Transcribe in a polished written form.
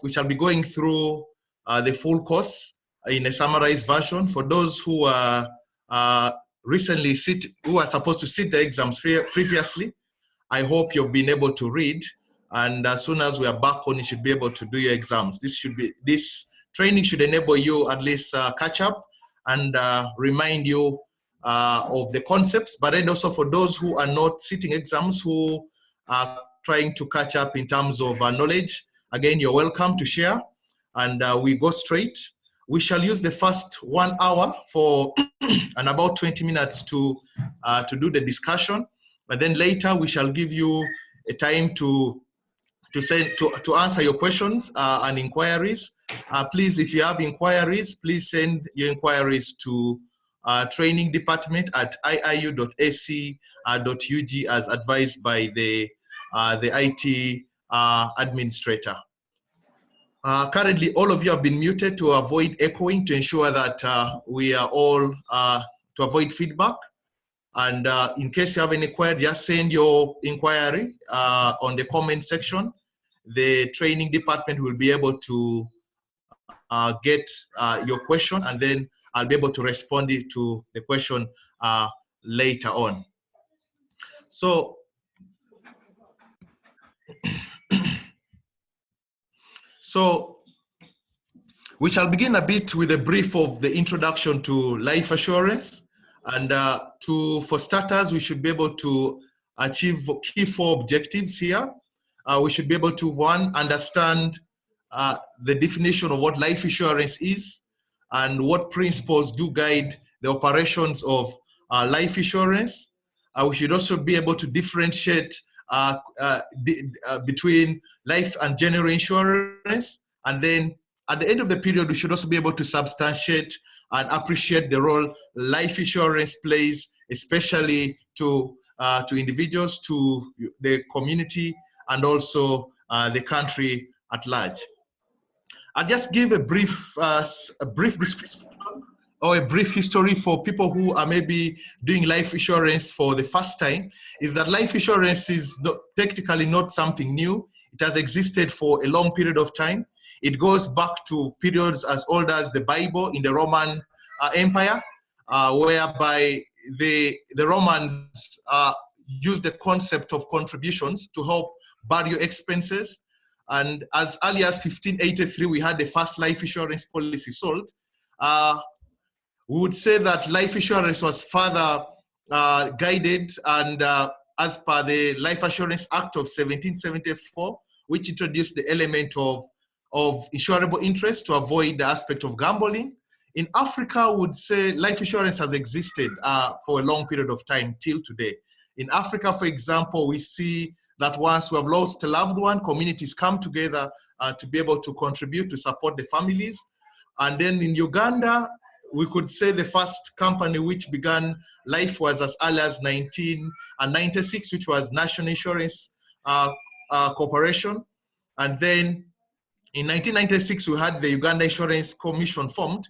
we shall be going through the full course in a summarized version. For those who are who are supposed to sit the exams previously, I hope you've been able to read, and as soon as we are back on, you should be able to do your exams. This training should enable you at least catch up and remind you of the concepts, but then also for those who are not sitting exams, who are trying to catch up in terms of knowledge, again, you're welcome to share, and we go straight. We shall use the first 1 hour for and about 20 minutes to do the discussion, but then later we shall give you a time to answer your questions and inquiries. Please, if you have inquiries, please send your inquiries to training department at iiu.ac.ug as advised by the IT administrator. Currently, all of you have been muted to avoid echoing, to ensure that we are all, to avoid feedback. And in case you have any query, just send your inquiry on the comment section. The training department will be able to get your question, and then I'll be able to respond to the question later on. So, we shall begin a bit with a brief of the introduction to life assurance. And for starters, we should be able to achieve key 4 objectives here. We should be able to, 1, understand the definition of what life insurance is and what principles do guide the operations of life insurance. We should also be able to differentiate between life and general insurance. And then at the end of the period, we should also be able to substantiate and appreciate the role life insurance plays, especially to individuals, to the community, and also the country at large. I'll just give a brief description or a brief history for people who are maybe doing life insurance for the first time. Is that life insurance is technically not something new. It has existed for a long period of time. It goes back to periods as old as the Bible in the Roman Empire, whereby the Romans used the concept of contributions to help bury expenses. And as early as 1583, we had the first life insurance policy sold. We would say that life insurance was further guided and as per the Life Assurance Act of 1774, which introduced the element of insurable interest to avoid the aspect of gambling. In Africa, we would say life insurance has existed for a long period of time till today. In Africa, for example, we see that once we have lost a loved one, communities come together to be able to contribute to support the families. And then in Uganda, we could say the first company which began life was as early as 1996, which was National Insurance Corporation. And then in 1996, we had the Uganda Insurance Commission formed,